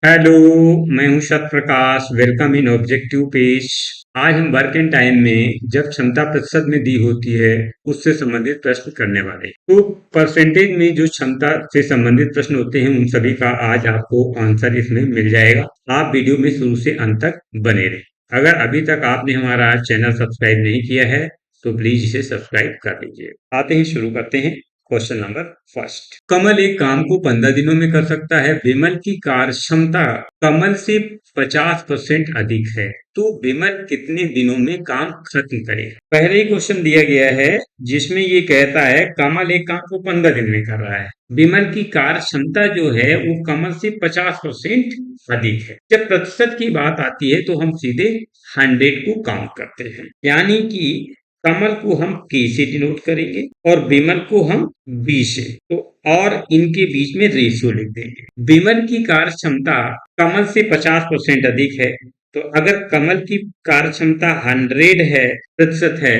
Hello, मैं हूं Sat Prakash. Welcome in objective page. आज हम वर्क एंड टाइम में जब क्षमता प्रतिशत में दी होती है उससे संबंधित प्रश्न करने वाले हैं। तो परसेंटेज में जो क्षमता से संबंधित प्रश्न होते हैं उन सभी का आज आपको आंसर इसमें मिल जाएगा। आप वीडियो में शुरू से अंत तक बने रहें। अगर अभी तक आपने हमारा चैनल सब्सक्राइब नहीं किया है तो प्लीज इसे सब्सक्राइब कर लीजिए। आते हैं, शुरू करते हैं। Question number first. कमल एक काम को 15 दिनों में कर सकता है। विमल की कार्य क्षमता कमल से 50% अधिक है, तो विमल कितने दिनों में काम खत्म करेगा? पहले ही क्वेश्चन दिया गया है जिसमें ये कहता है कमल एक काम को 15 दिन में कर रहा है। विमल की कार्य क्षमता जो है वो कमल से 50% अधिक है। जब प्रतिशत की बात आती है तो हम सीधे 100 को काउंट करते हैं, यानी कि कमल को हम के से डिनोट करेंगे और विमल को हम बी से। तो और इनके बीच में रेशियो लिख देंगे। विमल की कार्य क्षमता कमल से 50% अधिक है, तो अगर कमल की कार्य क्षमता 100 है, प्रतिशत है,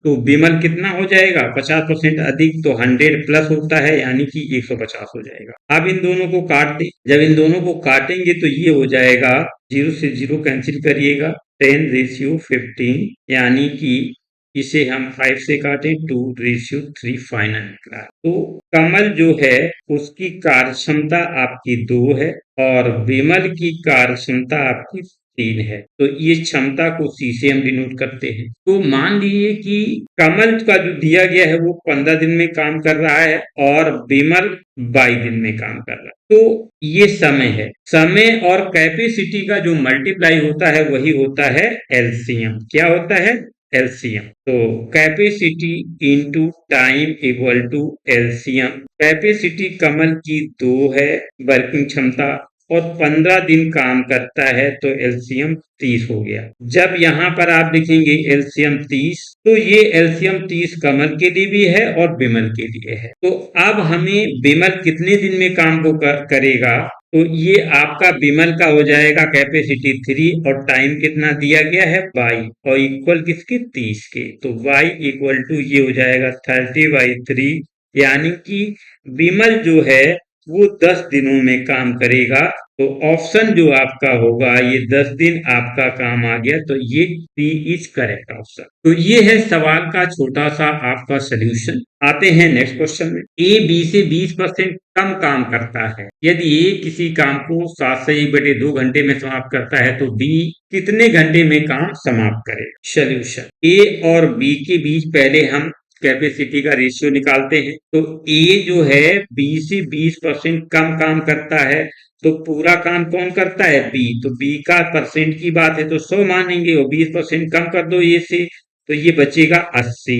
तो विमल कितना हो जाएगा? 50% अधिक, तो 100 प्लस होता है यानी कि 150 हो जाएगा। अब इन दोनों को काट दें। जब इन दोनों को काटेंगे तो ये हो जाएगा, 0 से 0 कैंसिल करिएगा, 10:15, यानी कि इसे हम 5 से काटें, 2:3 फाइनल निकला। तो कमल जो है उसकी कार्य क्षमता आपकी 2 है और विमल की कार्य क्षमता आपकी 3 है। तो ये क्षमता को सी से हम डिनोट करते हैं। तो मान लीजिए कि कमल का जो दिया गया है वो 15 दिन में काम कर रहा है और विमल 22 दिन में काम कर रहा है। तो ये समय है। समय और कैपेसिटी का जो मल्टीप्लाई होता है वही होता है एलसीएम। क्या होता है? एलसीएम। तो capacity into time equal to LCM. Capacity Kamal की 2 है वर्किंग क्षमता और 15 दिन काम करता है, तो एलसीएम 30 हो गया। जब यहाँ पर आप लिखेंगे एलसीएम 30, तो ये एलसीएम 30 कमल के लिए भी है और विमल के लिए है। तो अब हमें विमल कितने दिन में काम को करेगा, तो ये आपका विमल का हो जाएगा कैपेसिटी 3 और टाइम कितना दिया गया है? y, और इक्वल किसके? 30 के। तो y इक्वल टू ये हो जाएगा 30/3, यानी कि विमल जो है वो 10 दिनों में काम करेगा। तो ऑप्शन जो आपका होगा, ये 10 दिन आपका काम आ गया, तो ये बी इज करेक्ट ऑप्शन। तो ये है सवाल का छोटा सा आपका सोल्यूशन। आते हैं नेक्स्ट क्वेश्चन में। ए बी से 20% कम काम करता है। यदि ए किसी काम को 7 से 1/2 घंटे में समाप्त करता है तो बी कितने घंटे में काम समाप्त करेगा? सोल्यूशन। ए और बी के बीच पहले हम कैपेसिटी का रेशियो निकालते हैं। तो ए जो है बी से 20% कम काम करता है, तो पूरा काम कौन करता है? बी। तो बी का परसेंट की बात है तो 100 मानेंगे और 20% कम कर दो ए से, तो ये बचेगा 80,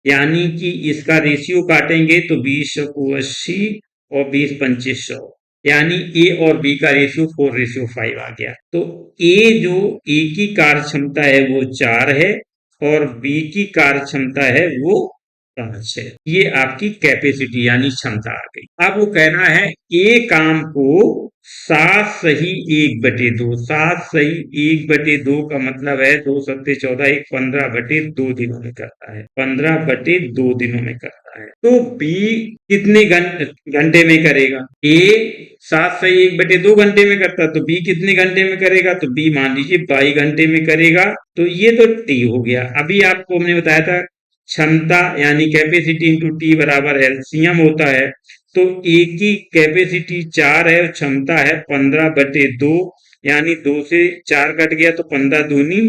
यानी कि इसका रेशियो काटेंगे तो 20 को 80 और 20 × 100, यानी ए और बी का रेशियो 4:5 आ गया। तो ए की कार्य क्षमता है वो 4 है और बी की कार्य क्षमता है वो 5 है। ये आपकी कैपेसिटी यानी क्षमता आ गई। अब वो कहना है ए काम को 7 सही 1/2, 7 सही 1/2 का मतलब है 2 सत्ते 14, 1 15/2 दिनों में करता है, 15/2 दिनों में करता है। तो बी कितने घंटे में करेगा? ए 7 सही 1/2 घंटे में करता है, तो बी कितने घंटे में करेगा? तो बी मान लीजिए 22 घंटे में करेगा। तो ये तो टी हो गया। अभी आपको हमने बताया था क्षमता यानी कैपेसिटी इंटू टी बराबर एलसीएम होता है। तो ए की कैपेसिटी 4 है, क्षमता है 15/2, यानी 2 से 4 कट गया तो 15 दूनी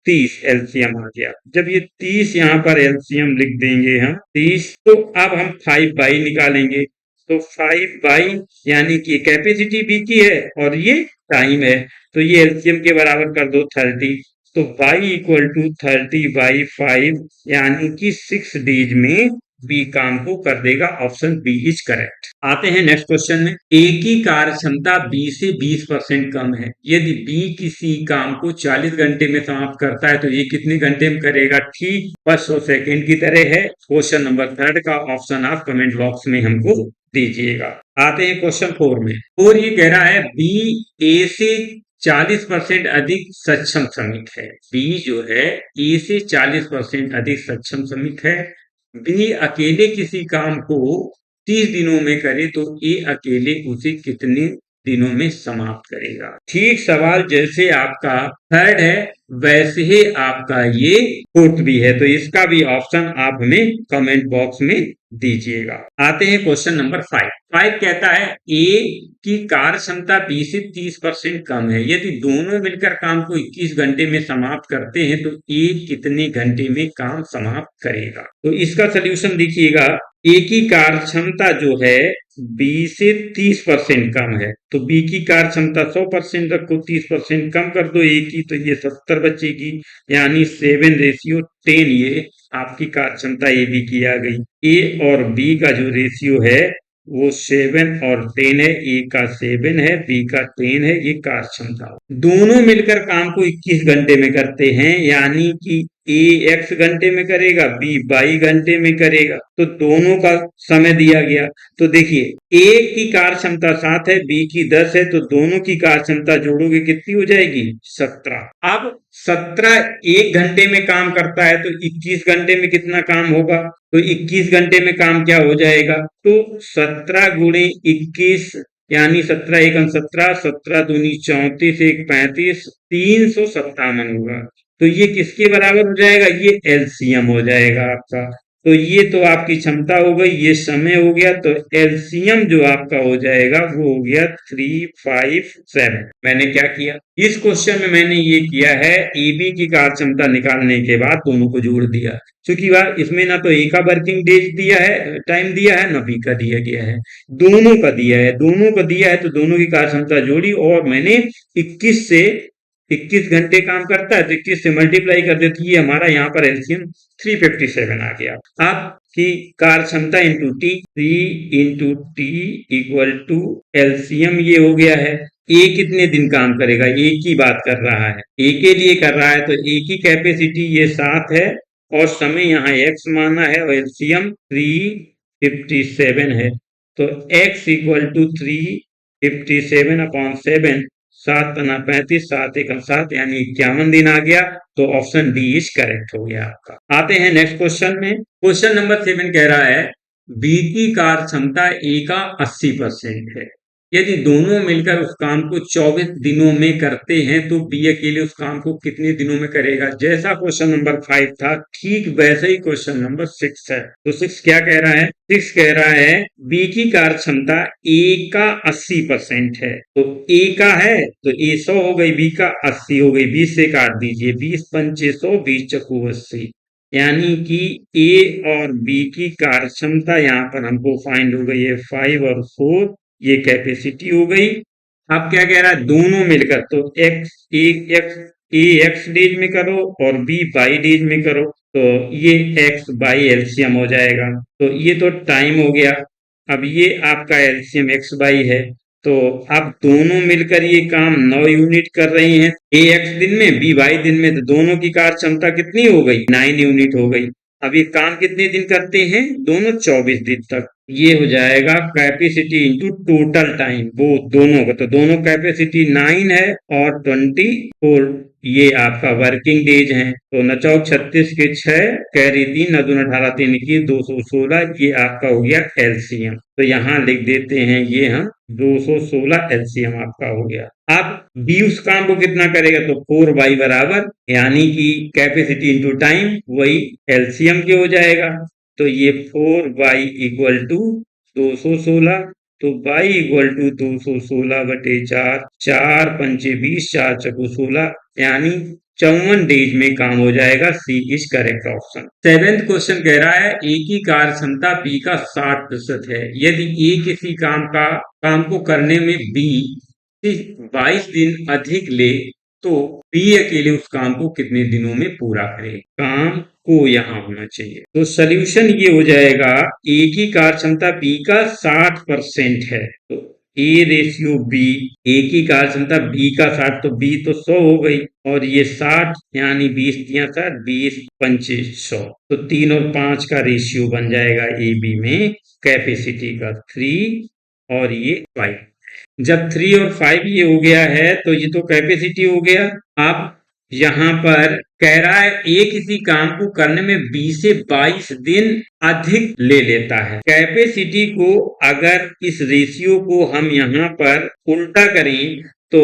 30 एलसीएम आ गया। जब ये 30 यहाँ पर एलसीएम लिख देंगे हम 30, तो अब हम 5/, निकालेंगे। तो 5/, यानी कि कैपेसिटी बी की है और ये टाइम है, तो ये एलसीएम के बराबर कर दो 30। तो y इक्वल टू 30/5, यानी कि 6 डेज में बी काम को कर देगा। Option B is correct. आते हैं नेक्स्ट क्वेश्चन में। ए की कार्य क्षमता बी से 20% कम है। यदि बी किसी काम को 40 घंटे में समाप्त करता है तो ये कितने घंटे में करेगा? ठीक फर्स्ट और सेकेंड की तरह है। क्वेश्चन नंबर 3 का ऑप्शन आप कमेंट बॉक्स में हमको दीजिएगा। आते हैं क्वेश्चन 4 में। और ये कह रहा है बी ए से 40% अधिक सक्षम श्रमिक है। बी जो है ए से 40% अधिक सक्षम श्रमिक है। बी अकेले किसी काम को 30 दिनों में करे तो ए अकेले उसे कितने दिनों में समाप्त करेगा। ठीक सवाल जैसे आपका थर्ड है वैसे ही आपका ये फोर्थ भी है, तो इसका भी ऑप्शन आप हमें कमेंट बॉक्स में दीजिएगा। आते हैं क्वेश्चन नंबर 5। 5 कहता है ए की कार्य क्षमता बी से 30% कम है, यदि दोनों मिलकर काम को 21 घंटे में समाप्त करते हैं तो ए कितने घंटे में काम समाप्त करेगा। तो इसका सोल्यूशन देखिएगा, ए की कार्य क्षमता जो है बी से 30% कम है, तो बी की कार्य क्षमता 100% रखो, 30% कम कर दो ए की, तो ये 70 बचेगी, यानी 7:10 ये आपकी कार्य क्षमता ए बी की आ गई। ए और बी का जो रेशियो है वो 7 और 10 है, ए का 7 है, बी का 10 है, ये कार्य क्षमता। दोनों मिलकर काम को 21 घंटे में करते हैं, यानी कि ए x घंटे में करेगा, बी y घंटे में करेगा, तो दोनों का समय दिया गया। तो देखिए ए की कार्य क्षमता 7 है, बी की 10 है, तो दोनों की कार्य क्षमता जोड़ोगे कितनी हो जाएगी 17। अब 17 1 घंटे में काम करता है तो 21 घंटे में कितना काम होगा, तो 21 घंटे में काम क्या हो जाएगा, तो 17 गुणे 21 यानी 17 एकम 17, 17 दूनी 34, 1 35, 357 होगा। तो ये किसके बराबर हो जाएगा, ये एलसीएम हो जाएगा आपका। तो ये तो आपकी क्षमता हो गई, ये समय हो गया, तो एलसीएम जो आपका हो जाएगा वो हो गया 357। मैंने क्या किया इस क्वेश्चन में, मैंने ये किया है एबी की कार्य क्षमता निकालने के बाद दोनों को जोड़ दिया, क्योंकि इसमें ना तो ए का वर्किंग डेज दिया है, टाइम दिया है, ना बी का दिया गया है, दोनों का दिया है। दोनों का दिया है तो दोनों की कार्य क्षमता जोड़ी और मैंने 21 से 21 घंटे काम करता है तो 21 से मल्टीप्लाई कर देती है, हमारा यहाँ पर एलसीएम 357 आ गया। आपकी कार्य क्षमता into T, 3 into T equal to LCM ये हो गया है। ए कितने दिन काम करेगा, ए की बात कर रहा है, ए के लिए कर रहा है, तो ए की कैपेसिटी ये 7 है और समय यहाँ एक्स माना है और एलसीएम 357 है, तो x इक्वल टू 357 अपॉन 7, 7 पना 35, 7 एकम 7 यानी 51 दिन आ गया, तो ऑप्शन डी इज करेक्ट हो गया आपका। आते हैं नेक्स्ट क्वेश्चन में। क्वेश्चन नंबर 7 कह रहा है बी की कार्य क्षमता ए का 80% है, यदि दोनों मिलकर उस काम को 24 दिनों में करते हैं तो बी अकेले उस काम को कितने दिनों में करेगा। जैसा क्वेश्चन नंबर 5 था ठीक वैसे ही क्वेश्चन नंबर 6 है। तो 6 क्या कह रहा है, 6 कह रहा है बी की कार्य क्षमता ए का 80% है, तो ए का है तो ए 100 हो गई, बी का 80 हो गई, 20 से काट दीजिए, 20 पंचे 100, 20 चक्कू 80, यानी कि ए और बी की कार्य क्षमता यहाँ पर हमको फाइंड हो गई है 5 और 4, ये कैपेसिटी हो गई। अब क्या कह रहा है दोनों मिलकर, तो एक्स डेज में करो और बी बाई डेज में करो, तो ये एक्स बाई एलसीएम हो जाएगा, तो ये तो टाइम हो गया। अब ये आपका एलसीएम एक्स बाई है, तो अब दोनों मिलकर ये काम 9 यूनिट कर रही हैं, ए एक्स दिन में बी वाई दिन में, तो दोनों की कार्य क्षमता कितनी हो गई 9 यूनिट हो गई। अब ये काम कितने दिन करते हैं दोनों 24 दिन तक, ये हो जाएगा कैपेसिटी इंटू टोटल टाइम वो दोनों का, तो दोनों कैपेसिटी 9 है और 24 ये आपका वर्किंग डेज है, तो 9 चौक 36 के 6 कैरी 3 9 दूना 18 3 21 216, ये आपका हो गया एलसीएम। तो यहाँ लिख देते हैं ये हम 216 एलसीएम आपका हो गया। अब बी उस काम को कितना करेगा, तो 4 बाई बराबर यानी कि कैपेसिटी इंटू टाइम वही एलसीएम के हो जाएगा, तो ये 4 बाई इक्वल टू 216, तो बाई इक्वल टू 216 बटे 4, 4 पंचे 20, 4 चकू 16, यानी 54 डेज में काम हो जाएगा। C is correct option. 7th question कह रहा है ए की कार्य क्षमता बी का 60% है, यदि ए किसी काम को करने में बी 22 दिन अधिक ले तो बी अकेले उस काम को कितने दिनों में पूरा करे। काम को यहाँ होना चाहिए, तो सोल्यूशन ये हो जाएगा ए की कार्य क्षमता बी का 60% है, तो ए रेशियो बी, ए की कार्य क्षमता बी का 60, तो बी तो 100 हो गई और ये 60 यानी 20 दिया 60, 20 पंचे 100, तो 3 और 5 का रेशियो बन जाएगा ए बी में कैपेसिटी का 3 और ये 5। जब 3 और 5 ये हो गया है तो ये तो कैपेसिटी हो गया। आप यहाँ पर कह रहा है एक किसी काम को करने में 20 से 22 दिन अधिक ले लेता है। कैपेसिटी को अगर इस रेशियो को हम यहाँ पर उल्टा करें तो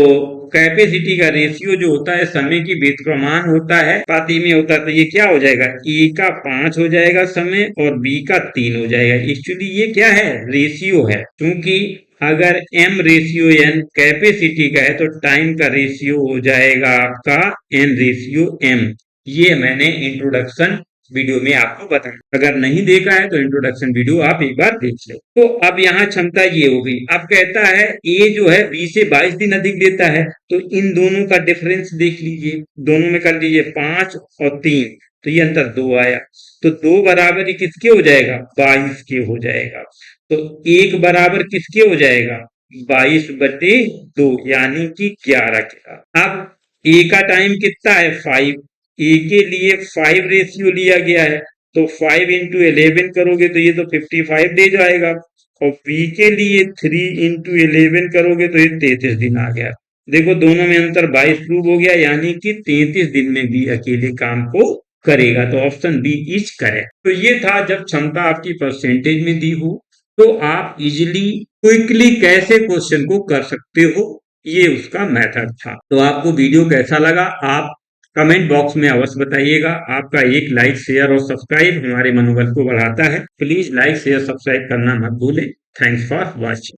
कैपेसिटी का रेशियो जो होता है समय की व्यतिक्रमान होता है, पाती में होता है, तो ये क्या हो जाएगा, ए का 5 हो जाएगा समय और बी का 3 हो जाएगा। एक्चुअली ये क्या है, रेशियो है, क्योंकि अगर m रेशियो n कैपेसिटी का है तो टाइम का रेशियो हो जाएगा आपका n रेशियो m। ये मैंने इंट्रोडक्शन वीडियो में आपको बताया, अगर नहीं देखा है तो इंट्रोडक्शन वीडियो आप एक बार देख लो। तो अब यहाँ क्षमता ये हो गई। अब कहता है a जो है 20 से 22 दिन अधिक देता है, तो इन दोनों का डिफरेंस देख लीजिए, दोनों में कर लीजिए 5 और 3, तो ये अंतर 2 आया, तो 2 बराबर ये किसके हो जाएगा, 22 के हो जाएगा। तो 1 बराबर किसके हो जाएगा, 22/2 यानी कि 11 के। अब ए का टाइम कितना है, 5, ए के लिए 5 रेशियो लिया गया है, तो 5 इंटू 11 करोगे तो ये तो 55 दे जाएगा, और बी के लिए 3 इंटू 11 करोगे तो ये 33 दिन आ गया। देखो दोनों में अंतर 22 प्रूव हो गया, यानी कि 33 दिन में भी अकेले काम को करेगा, तो ऑप्शन बी इज करेक्ट। तो ये था जब क्षमता आपकी परसेंटेज में दी हो तो आप इजीली क्विकली कैसे क्वेश्चन को कर सकते हो, ये उसका मेथड था। तो आपको वीडियो कैसा लगा आप कमेंट बॉक्स में अवश्य बताइएगा। आपका एक लाइक शेयर और सब्सक्राइब हमारे मनोबल को बढ़ाता है। प्लीज लाइक शेयर सब्सक्राइब करना मत भूलें। Thanks for watching.